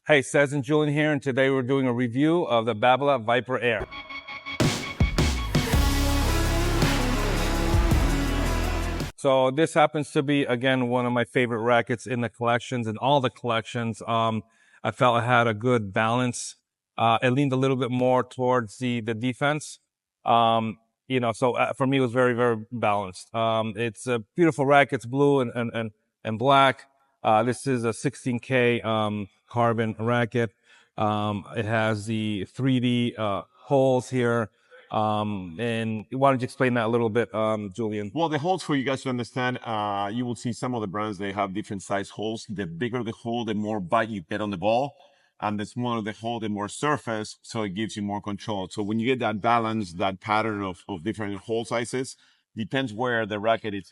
Hey, Cesc and Julian here, and today we're doing a review of the Babolat Viper Air. So this happens to be, again, one of my favorite rackets in the collections, in all the collections. I felt it had a good balance. It leaned a little bit more towards the defense. For me, it was very, very balanced. It's a beautiful racket. It's blue and black. This is a 16K carbon racket. It has the 3D holes here. And why don't you explain that a little bit, Julian? Well, the holes, for you guys to understand, you will see some of the brands, they have different size holes. The bigger the hole, the more bite you get on the ball. And the smaller the hole, the more surface, so it gives you more control. So when you get that balance, that pattern of different hole sizes, depends where the racket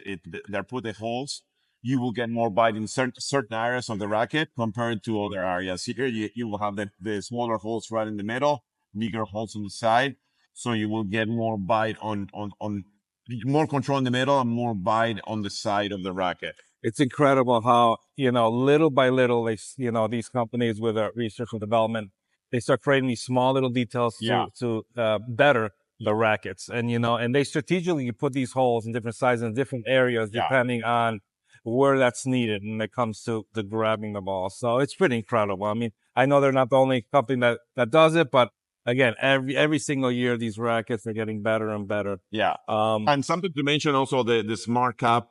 they're put the holes, you will get more bite in certain areas of the racket compared to other areas. Here, you will have the smaller holes right in the middle, bigger holes on the side. So you will get more bite on more control in the middle and more bite on the side of the racket. It's incredible how, little by little, these companies with research and development, they start creating these small little details to better the rackets. And they strategically put these holes in different sizes in different areas, depending on where that's needed when it comes to the grabbing the ball. So it's pretty incredible. I mean, I know they're not the only company that does it, but again, every single year, these rackets are getting better and better. Yeah. And something to mention also, the smart cap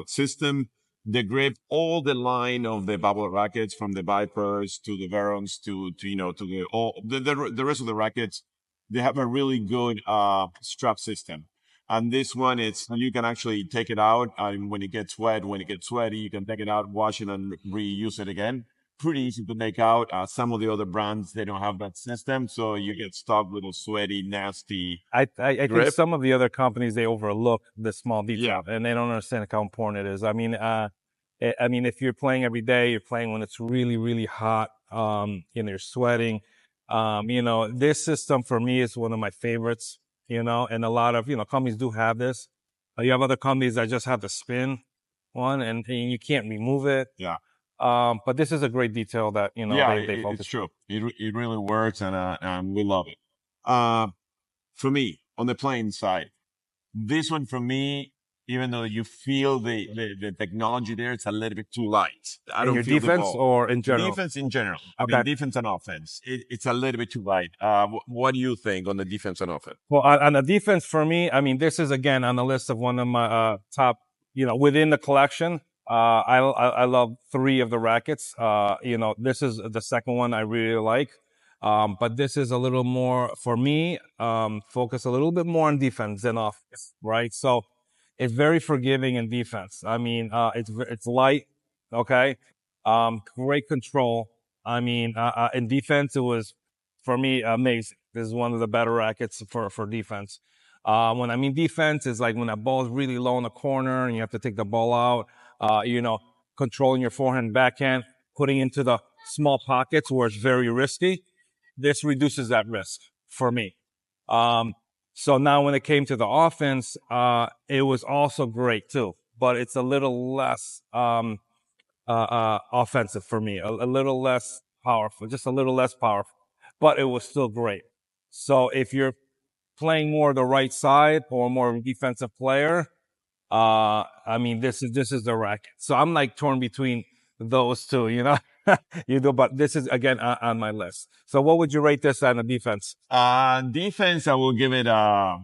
system, the grip, all the line of the Babolat rackets, from the Vipers to the Verons to the rest of the rackets, they have a really good strap system. And this one, you can actually take it out, and when it gets wet, when it gets sweaty, you can take it out, wash it, and reuse it again. Pretty easy to make out. Some of the other brands, they don't have that system, so you get stuck with a sweaty, nasty I think some of the other companies, they overlook the small detail, and they don't understand how important it is. I mean, if you're playing every day, you're playing when it's really, really hot, you're sweating. This system for me is one of my favorites, and a lot of, companies do have this. You have other companies that just have the spin one, and you can't remove it. Yeah. But this is a great detail that, they focus. It's true. It really works, and we love it. For me, on the playing side, this one for me, even though you feel the technology there, it's a little bit too light. I don't feel defense the ball. Or in general? Defense in general. Okay. I mean, defense and offense. It's a little bit too light. What do you think on the defense and offense? Well, on the defense for me, I mean, this is again on the list of one of my top, within the collection. I love 3 of the rackets. This is the second one I really like. But this is a little more, for me, focus a little bit more on defense than offense, right? So it's very forgiving in defense. I mean, it's light. Okay. Great control. I mean, in defense, it was, for me, amazing. This is one of the better rackets for defense. When I mean defense, is like when that ball is really low in the corner and you have to take the ball out, controlling your forehand and backhand, putting into the small pockets where it's very risky. This reduces that risk for me. So now when it came to the offense, it was also great too, but it's a little less, offensive for me, a little less powerful, just a little less powerful, but it was still great. So if you're playing more the right side or more defensive player, I mean, this is the racket. So I'm like torn between those two, but this is again on my list. So what would you rate this on the defense? Defense, I will give it a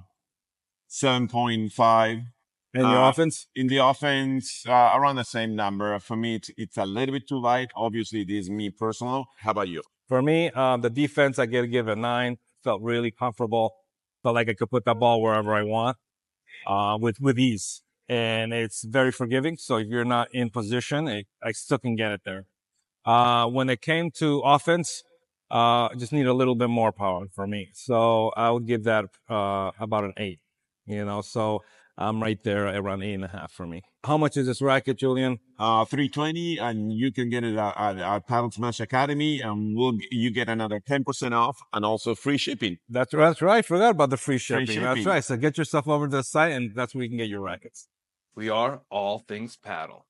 7.5. And your offense? In the offense, around the same number. For me, it's a little bit too light. Obviously, this is me personal. How about you? For me, the defense, I give it a 9. Felt really comfortable. Felt like I could put that ball wherever I want, with ease. And it's very forgiving. So if you're not in position, I still can get it there. When it came to offense, just need a little bit more power for me. So I would give that, about an 8, so I'm right there around 8.5 for me. How much is this racket, Julian? $320, and you can get it at Padel Smash Academy, and you get another 10% off and also free shipping. That's right. Forgot about the free shipping. That's right. So get yourself over to the site, and that's where you can get your rackets. We are all things paddle.